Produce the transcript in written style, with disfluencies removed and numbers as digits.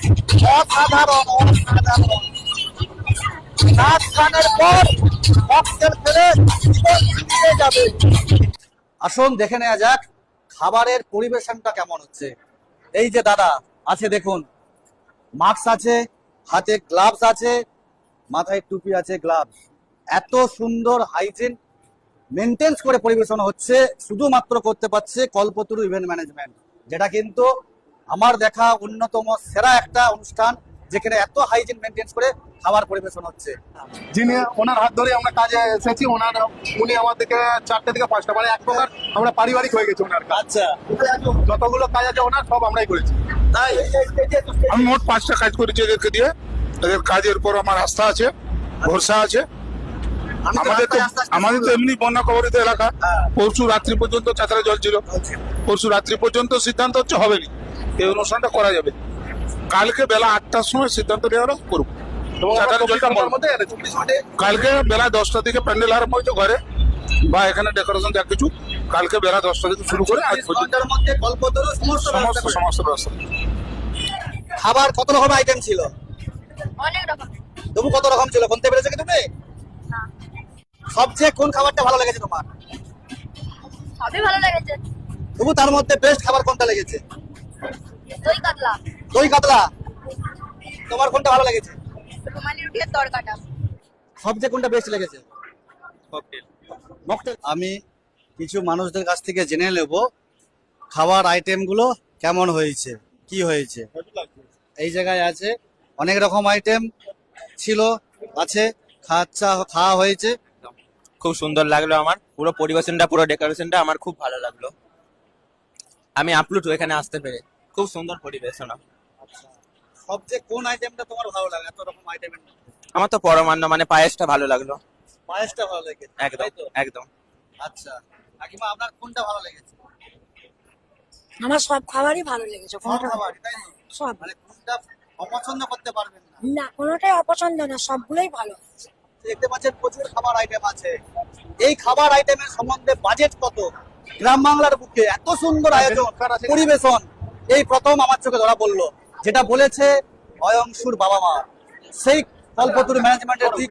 অসাধারণ অসাধারণ। নাচ গানের পর ককটেল ফেলে জীবন ফিরে যাবে। আসুন দেখে নেওয়া যাক খাবারের পরিবেশনটা কেমন হচ্ছে। এই যে দাদা আছে দেখুন, মাস্ক আছে, হাতে গ্লাভস আছে, মাথায় টুপি আছে, গ্লাভস। এত সুন্দর হাইজিন মেনটেন্স করে পরিবেশন হচ্ছে, শুধুমাত্র করতে পারছে কল্পতরু ইভেন্ট ম্যানেজমেন্ট, যেটা কিন্তু আমার দেখা অন্যতম সেরা একটা অনুষ্ঠান, যেখানে এত হাইজিন মেনটেন্স করে খাবার পরিবেশন হচ্ছে। যিনি ওনার হাত ধরে আমরা কাজে এসেছি, উনি আমাদেরকে 4টে থেকে 5টা, মানে এক প্রকার আমরা পারিবারিক হয়ে গেছি ওনার কাজ। আচ্ছা, যতগুলো কাজ আছে ওনার সব আমরাই করেছি। তাই আমি মোট 5টা কাজ করেছি এদেরকে দিয়ে। এদের কাজের উপর আমার আস্থা আছে, ভরসা আছে। আমাদের তো এমনি বন্যা কবলিত এলাকা। পরশু রাত্রি পর্যন্ত চাতারে জল ছিল। পরশু রাত্রি পর্যন্ত সিদ্ধান্ত হচ্ছে হবেনি, এই অনুষ্ঠানটা করা যাবে। কালকে বেলা 8টার সময় সিদ্ধান্ত নেওয়া হলো, করবো। এবং আমরা চাতারে জলটা 24 ঘন্টার মধ্যে এনেছি। কালকে বেলা 10টা থেকে প্যান্ডেল আরম্ভ হয়েছে ঘরে বা এখানে ডেকোরেশন যা কিছু। কালকে বেলা 10টা থেকে শুরু করে আজ পর্যন্ত ঘন্টার মধ্যে কল্পতরু সমস্ত ব্যবস্থা করে। সমস্ত ব্যবস্থা। খাবার কত রকম আইটেম ছিল? অনেক রকম। তবু কত রকম ছিল বলতে পেরেছো কি তুমি? না, সবচেয়ে কোন খাবারটা ভালো লেগেছে তোমার? সবই ভালো লেগেছে। তবু তার মধ্যে বেস্ট খাবার কোনটা লেগেছে? দই কাতলা, দই কাতলা। তোমার কোনটা ভালো লেগেছে? রুমালি রুটির তরকাটা। সবচেয়ে কোনটা বেস্ট লেগেছে? মকটেল। আমি কিছু মানুষদের কাছ থেকে জেনে নেব খাবার আইটেম গুলো কেমন হয়েছে, কি হয়েছে। এই জায়গায় আছে অনেক রকম আইটেম ছিল, আছে, খাওয়া হয়েছে। খুব সুন্দর লাগলো আমার, পুরো পরিবেশনটা, পুরো ডেকোরেশনটা আমার খুব ভালো লাগলো। আমি আপ্লুত এখানে আসতে পেরে। খুব সুন্দর পরিবেশন। সবচেয়ে কোন আইটেমটা তোমার ভালো লাগে এত রকম আইটেমের মধ্যে? আমার তো পরমান্ন মানে পায়েসটা ভালো লাগলো। পায়েসটা ভালো লেগেছে, একদম তাই তো? একদম। আচ্ছা কাকিমা, আপনার কোনটা ভালো লেগেছে? আমার সব খাবারই ভালো লেগেছে, সব কোনটা খাবারই, তাই তো? সব মানে কোনটা অপছন্দ করতে পারবেন না? না, কোনোটাই অপছন্দ না, সবগুলোই ভালো। দেখতে পাচ্ছেন প্রচুর খাবার আইটেম আছে। এই খাবার আইটেমের সম্বন্ধে বাজেট কত? গ্রাম বাংলার বুকে এত সুন্দর আয়োজন, পরিবেশন এই প্রথম আমার চোখে ধরা পড়লো। যেটা বলেছে অয়ংশুর বাবা মা, সেই কল্পতরু ম্যানেজমেন্টের দিক